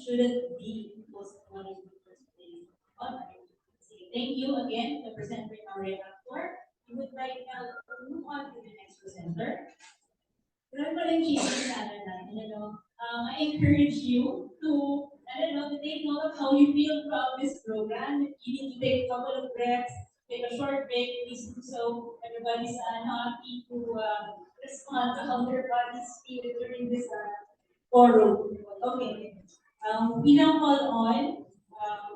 shouldn't be postponed in the first place. Alright. Thank you again, the presenter in our reactor. We would like now to move on to the next presenter. Remember in chasing Ylanan, I encourage you to, to take note of how you feel throughout this program. If you need to take a couple of breaths, take a short break, please do so. Everybody's happy to respond to how their bodies feel during this forum. Okay. We now call on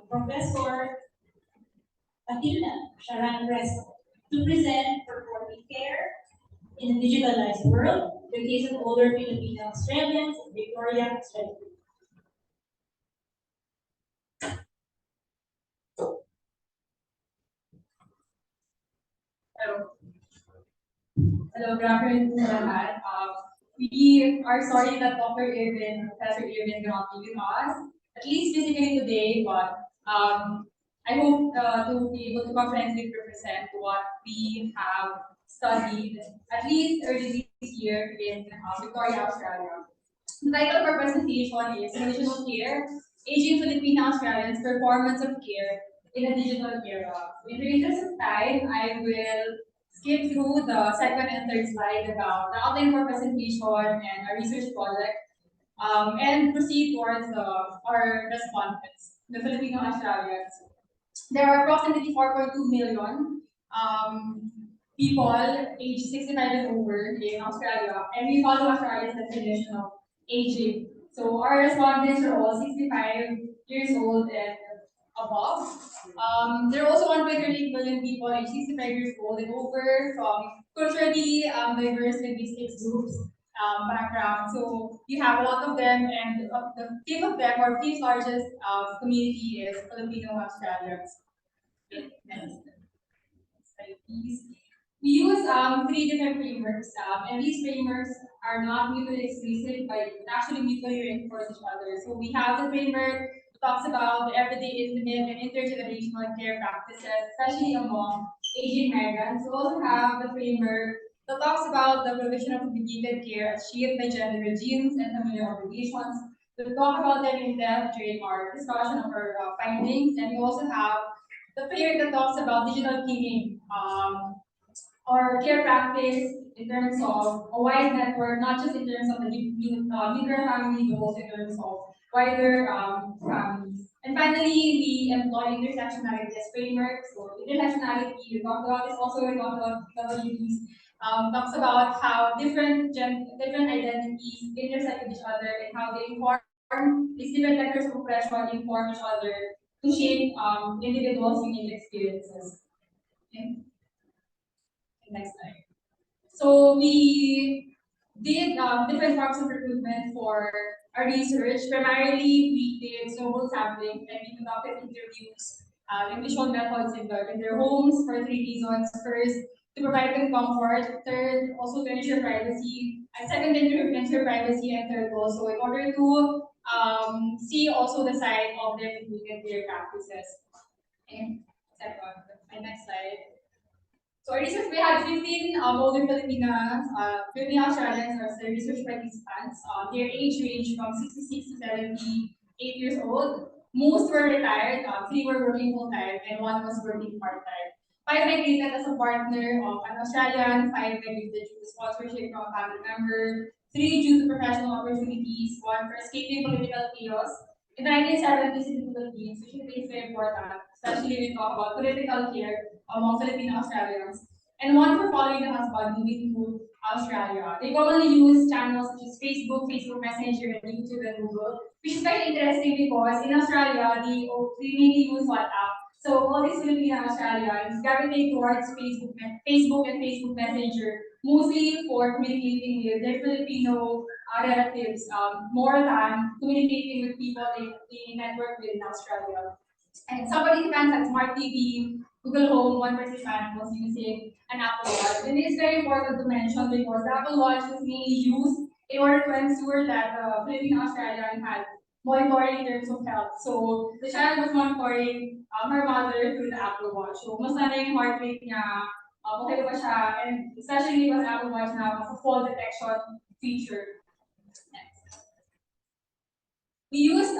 Professor Athena, Charanne Presto, to present performing care in the digitalized world, the case of older Filipino Australians in Victoria, Australia. Hello. Hello, good afternoon to lahat. We are sorry that Professor Earvin cannot be with us, at least physically today, but I hope to be able to confidently represent what we have studied, at least early this year in Victoria, Australia. The title of our presentation is Traditional Care, Aging Filipino Australians Performance of Care in a Digital Era. In the interest of time, I will skip through the second and third slide about the outline for presentation and our research project, and proceed towards our respondents, the Filipino Australians. There are approximately 4.2 million people aged 65 and over in Australia, and we follow Australia's definition of aging. So our respondents are all 65 years old and above. There are also 1.38 million people aged 65 years old and over from culturally diverse linguistics groups background. So you have a lot of them, and the fifth of them, or fifth largest community, is Filipino Australians. Okay, next slide, please. We use three different frameworks, and these frameworks are not mutually exclusive, but actually mutually reinforce each other. So we have the framework that talks about the everyday, intimate, and intergenerational care practices, especially among aging migrants. We also have the framework that talks about the provision of mediated care as shaped by gender regimes and familial obligations. We'll talk about them in depth during our discussion of our findings, and we also have the framework that talks about digital cleaning, or care practice in terms of a wide network, not just in terms of the nuclear family, but also in terms of wider families. And finally, we employ intersectionality as framework. So intersectionality, we talked about this also, we talked about WDs, talks about how different identities intersect with each other and how they inform these different vectors of oppression inform each other to shape individuals' unique experiences. Okay. Next slide. So we did different forms of recruitment for our research. Primarily, we did snowball sampling and we conducted interviews and visual methods in their homes for three reasons. First, to provide them comfort. Third, also to ensure privacy. And second, to ensure privacy. And third, also in order to see also the side of their care practices. Okay. My next slide. So our research, we had 15 older Filipinas, Filipino Australians as the research participants. Their age range from 66 to 78 years old. Most were retired, 3 were working full-time, and 1 was working part-time. 5 migrated as a partner of an Australian, 5 migrated due to sponsorship from a family member, 3 due to professional opportunities, 1 for escaping political chaos. In the 1970s in the Philippines, which is very important, especially when we talk about political care among Filipino Australians, and 1 for following the husband moving to Australia. They commonly use channels such as Facebook, Facebook Messenger, and YouTube and Google, which is very interesting because in Australia, they mainly use WhatsApp. So all these Filipino Australians gravitate towards Facebook and Facebook Messenger, mostly for communicating with their Filipino relatives, more than communicating with people they network with in Australia. And some participants had smart TV, Google Home, 1 participant was using an Apple Watch. And it is very important to mention because the Apple Watch was mainly used in order to ensure that the Filipino Australian had monitoring in terms of health. So the child was monitoring her mother through the Apple Watch. So musta na yung heart rate niya, okay ba siya, and especially because Apple Watch now has a fall detection feature. Next. we used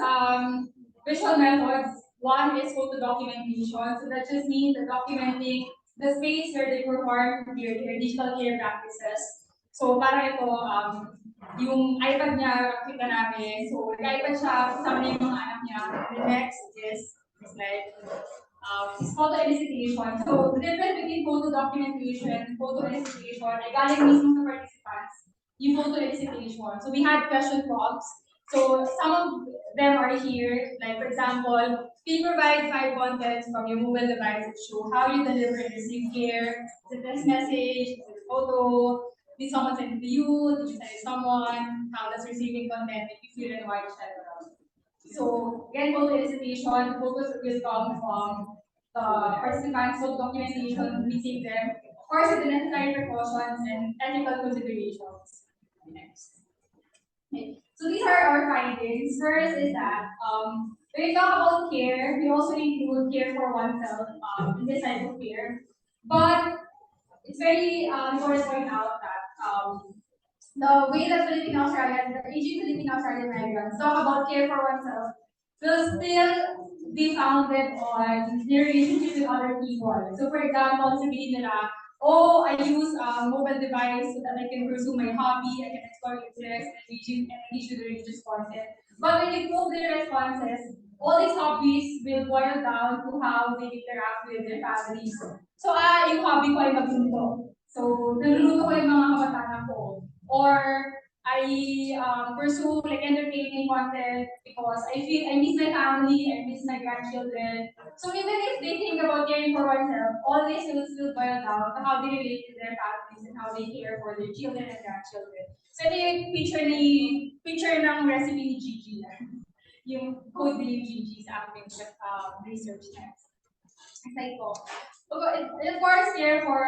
visual methods. One is photo documentation, so that just means documenting the space where they perform their digital care practices. So para ito, yung iPad niya, kita namin. So, nag-iPad siya, kasama niya yung mga anak niya. And the next is like, is photo elicitation. So, the difference between photo documentation and photo elicitation ay galing mismo sa participants, yung photo elicitation. So, we had question prompts. So, some of them are here. Like, for example, please provide 5 contents from your mobile device that show how you deliver and receive care. Is it text message? Is it photo? Did someone send it to you? Did you send it to someone? How does receiving content make you feel and why you share it around? So, again, photo elicitation, the photos will come from the participants, photo documentation, meeting them. Of course, with the necessary precautions and ethical considerations. Next. Okay. So these are our findings. First is that when we talk about care, we also include care for oneself in this type of care. But it's very important to point out that the way that Filipino Australians, the aging Filipino Australian migrants talk about care for oneself will still be founded on their relationship with other people. So for example, sabihin nila, oh, I use a mobile device so that I can pursue my hobby, I can explore interests, and engage with religious content. But when you probe their responses, all these hobbies will boil down to how they interact with their families. So, yung hobby ko ay magluto. So, naluluto ko yung mga kabataan ko. Or, I pursue like entertaining content because I feel I miss my family, I miss my grandchildren. So even if they think about caring for oneself, all this will still boil down to how they relate to their families and how they care for their children and grandchildren. So ito yung picture ng recipe ni Gigi na. Yung code ni Gigi sa ating research text. Like po. And of course, care for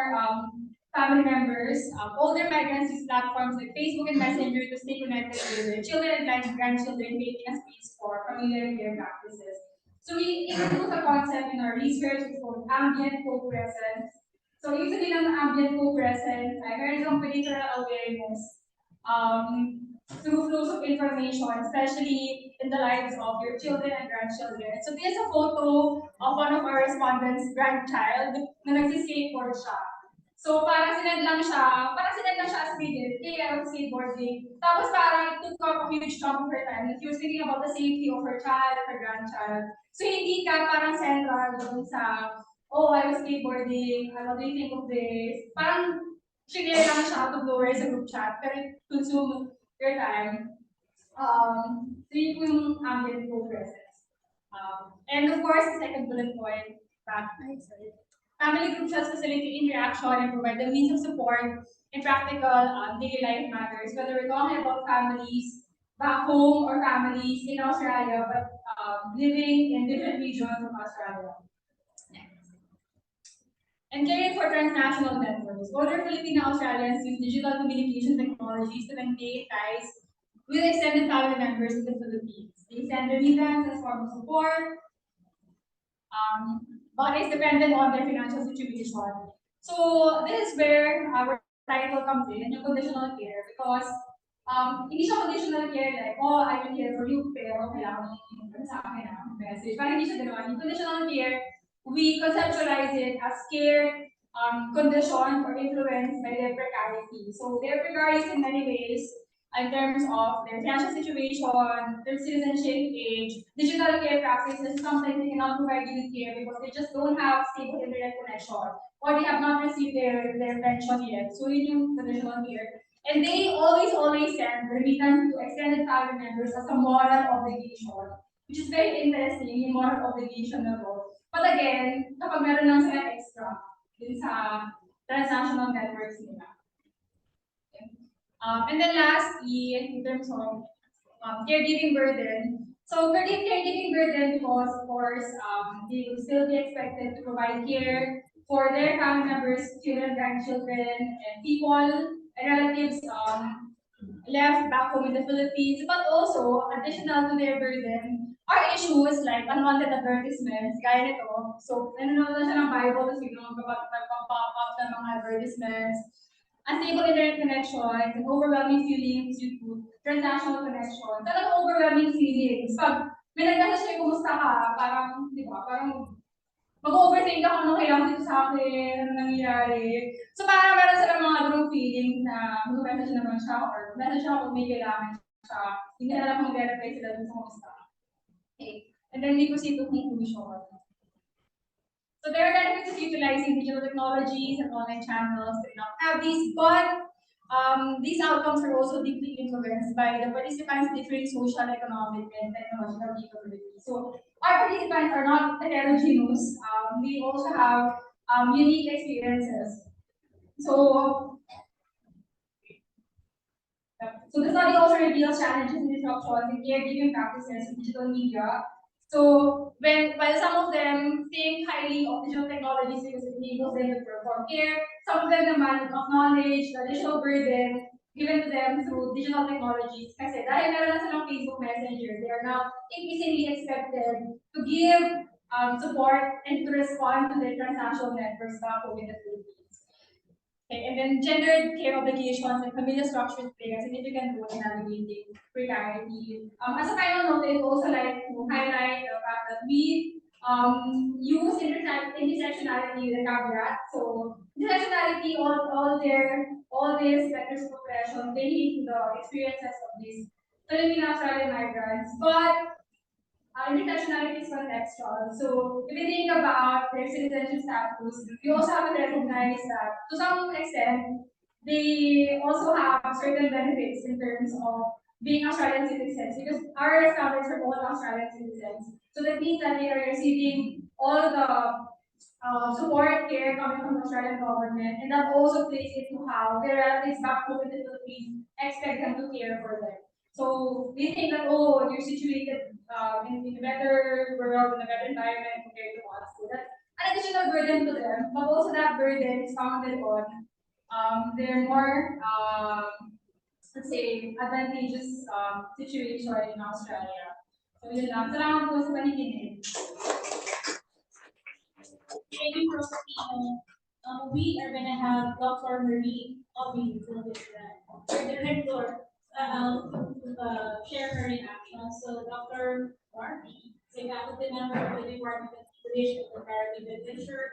family members, older migrants use platforms like Facebook and Messenger to stay connected with their children and grandchildren, making a space for familiar care practices. So we introduce a concept in our research, it's called ambient co-presence. So usually ng ambient co-presence, ay meron ng peripheral awareness through flows of information, especially in the lives of your children and grandchildren. So this is a photo of one of our respondents' grandchild na nagsiskateboard siya. So parang sinend lang siya as needed, hey, I was skateboarding. Tapos parang it took up a huge chunk of her time. If you're thinking about the safety of her child, her grandchild. So hindi ka parang central doon sa, oh, I was skateboarding, what do you think of this? Parang sinare lang siya out of nowhere sa group chat, pero it consumed your time. So yun po yung ambient co-presence. And of course, the second bullet point, family group chats facilitate interaction and provide the means of support in practical daily life matters, whether we're talking about families back home or families in Australia, but living in different regions of Australia. And caring for transnational networks. Older Filipino Australians use digital communication technologies to maintain ties with extended family members in the Philippines. They send remittance as form of support, but it's dependent on their financial situation. So this is where our title comes in, yung conditional care, because hindi siya conditional care like, oh, I will care for you, pero kailangan mo sa akin message. Parang hindi siya gano'n. Yung conditional care, we conceptualize it as care conditioned or influenced by their precarity. So they're precarious in many ways, in terms of their financial situation, their citizenship age, digital care practices, sometimes they cannot provide you with care because they just don't have stable internet connection or they have not received their pension yet. So yun yung conditional care. And they always send remittance to extended family members as a moral obligation, which is very interesting, yung moral obligation na to. But again, kapag meron lang sila extra dun sa transnational networks nila. And then lastly, in terms of caregiving burden. So caregiving burden because, of course, they will still be expected to provide care for their family members, children, grandchildren, and people and relatives left back home in the Philippines. But also, additional to their burden, are issues like unwanted advertisements, gaya nito. So, nanonood na siya ng Bible, tapos biglang magpapop up ng mga advertisements. unstable internet connections, and overwhelming feelings due to transactional connections. Talagang overwhelming feelings. Pag may nag-message kayo, kumusta ka? Parang, di ba, parang mag-overthink ako ano kailangan dito sa akin, ano nangyayari. So parang meron silang mga ganung feeling na mag-message naman siya or message siya kung may kailangan siya. Hindi na alam kung mag-reply sila dun sa kumusta. Okay. And then we proceed to conclusion. So there are benefits of utilizing digital technologies and online channels to have these, but these outcomes are also deeply influenced by the participants' different social, economic, and technological capabilities. So our participants are not heterogeneous. We also have unique experiences. So the study also reveals challenges and disruptions in caregiving practices in digital media. So while some of them think highly of digital technologies because it enables them to perform care, some of them demand acknowledge the additional burden given to them through digital technologies. Kasi dahil meron na silang Facebook Messenger, they are now increasingly expected to give support and to respond to their transactional networks back home in the Philippines. Okay, and then gendered care obligations and familiar structures play a significant role in navigating precarity. As a final note, I would also like to highlight the fact that we use intersectionality with a caveat. So intersectionality, all these vectors of oppression, they lead to the experiences of these Filipino Australian migrants, but intersectionality is contextual. So if we think about their citizenship status, we also have to recognize that to some extent, they also have certain benefits in terms of being Australian citizens because our standards are all Australian citizens. So that means that they are receiving all the support care coming from the Australian government, and that also plays into how their relatives back home in the Philippines expect them to care for them. So we think that you're situated in a better world, in a better environment compared to us. So that's an additional burden to them, but also that burden is founded on their more let's say advantageous situation in Australia. So yun lang. Salamat po sa panikinig. Thank you, Prof. We are going to have Dr. Marie Aubrey from Villaceran. Our director share her reaction. So Dr. Aubrey is a faculty member of the Department of Division of Comparative Literature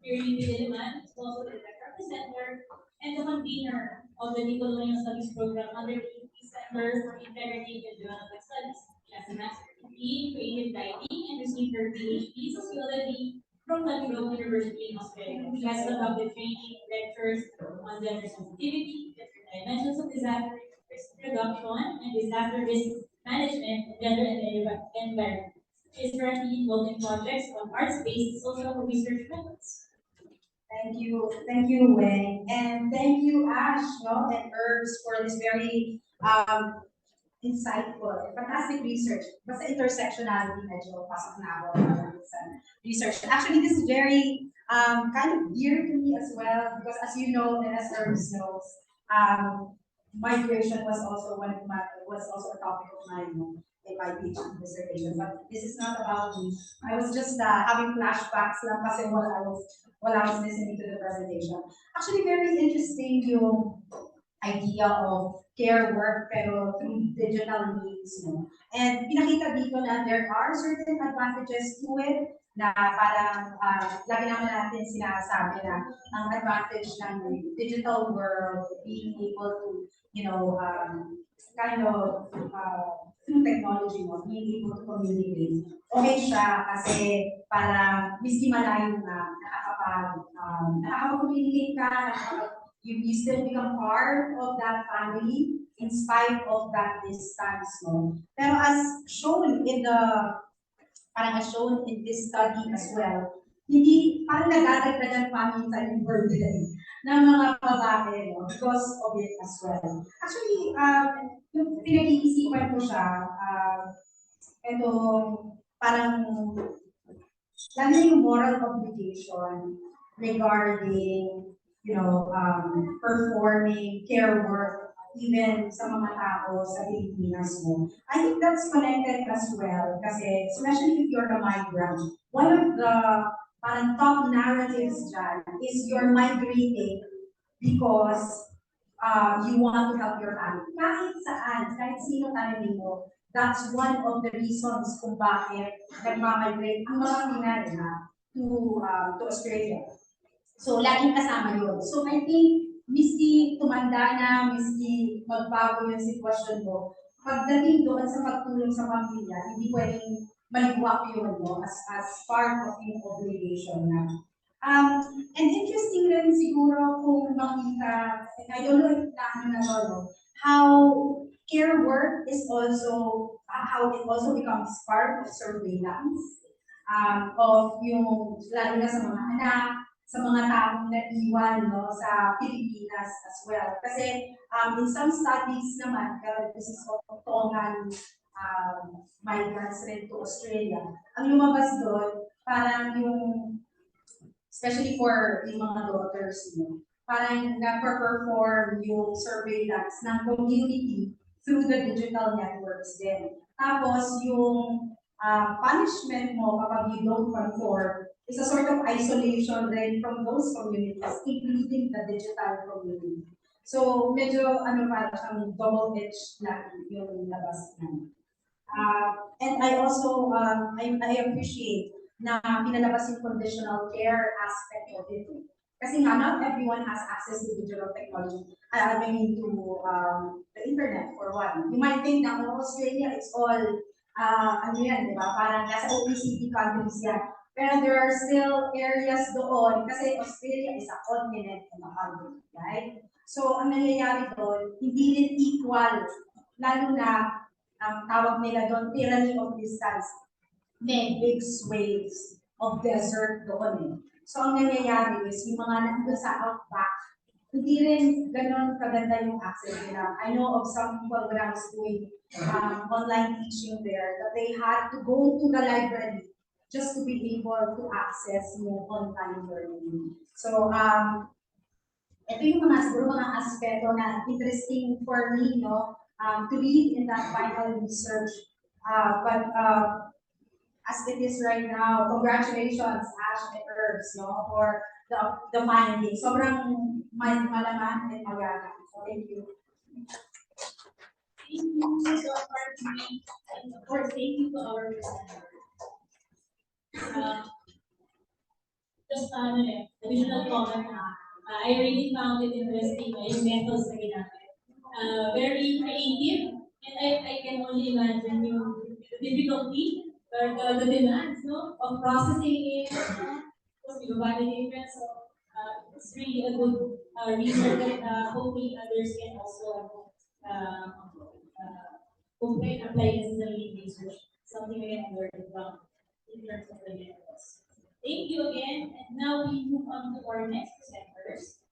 here in Diliman, also the director of the center, and the convener of the Decolonial Studies program under the Center for Integrative and Development Studies. She has a master's degree in creative writing and received her PhD sociology from Timog University in Australia. She has conducted training lectures on gender sensitivity, different dimensions of disaster risk reduction, and disaster risk management, and gender and environment. She is currently involved in projects on arts-based social research methods. Thank you, Weng, and thank you, Ash, no, and Herbs for this very insightful, fantastic research. Basta intersectionality, medyo pasok na ako sa research. Actually, this is very kind of dear to me as well, because as you know, and as Herbs knows, migration was also a topic of mine in my PhD dissertation. But this is not about me. I was just having flashbacks lang kasi while I was listening to the presentation. Actually, very interesting yung idea of care work pero through digital means. No? And pinakita dito na there are certain advantages to it na parang lagi naman natin sinasabi na ang advantage ng digital world, being able to, kind of through technology mo, being able to communicate. Okay siya kasi parang miski malayo na nakakapag-communicate ka, you still become part of that family in spite of that distance. No? Pero as shown in this study as well, hindi parang nadadagdagan pa minsan yung burden ng mga babae, no? Because of it as well. Actually, yung pinag-iisipan ko siya, ito parang lalo yung moral obligation regarding performing care work even sa mga tao sa Pilipinas mo. I think that's connected as well kasi especially if you're a migrant, one of the parang top narratives dyan is you're migrating because you want to help your family. Kahit saan, kahit sino tanongin mo, that's one of the reasons kung bakit nagmamigrate ang mga Pinay to Australia. So, laging kasama yun. So, I think, miski tumanda na, miski magbago yung sitwasyon mo, pagdating doon sa pagtulong sa pamilya, hindi pwedeng maligwak yun, no? As part of yung obligation na. And interesting rin siguro kung makita, and I don't know if how care work is also, how it also becomes part of surveillance of yung, lalo na sa mga anak, sa mga taong naiwan no, sa Pilipinas as well. Kasi in some studies naman, this is Tongan migrants rin to Australia, ang lumabas doon, parang yung especially for yung mga daughters, parang na-perform yung surveillance ng community through the digital networks din. Tapos yung punishment mo kapag you don't conform is a sort of isolation rin from those communities, including the digital community. So medyo parang siyang double-edged na yung labas na. And I also, I appreciate na pinalabas yung conditional care aspect of it. Kasi nga, not everyone has access to digital technology. I mean, to the internet, for one. You might think na Australia, it's all, ano yan, di ba? Parang nasa OECD countries yan. Pero there are still areas doon, kasi Australia is a continent and a country, right? So, ang nangyayari doon, hindi rin equal, lalo na, ang tawag nila doon, tyranny of distance. May big swathes of desert doon. So, ang nangyayari is, yung mga nandun sa outback, hindi rin ganon kaganda yung access nila. I know of some people when I was doing online teaching there, that they had to go to the library just to be able to access yung online learning. So, ito yung siguro mga aspeto na interesting for me, to read in that final research. But as it is right now, congratulations, Ash and Earvs, for the findings. Sobrang malaman and magaga. So, thank you. Thank you so far to me, and of course, thank you to our presenter. Just additional comment I really found it interesting yung methods na ginamit. Very creative, and I can only imagine yung difficulty or the demands of processing it, validating it. So it's really a good research that hopefully others can also apply this research. Something we can learn from in terms of the methods. Thank you again, and now we move on to our next presenters.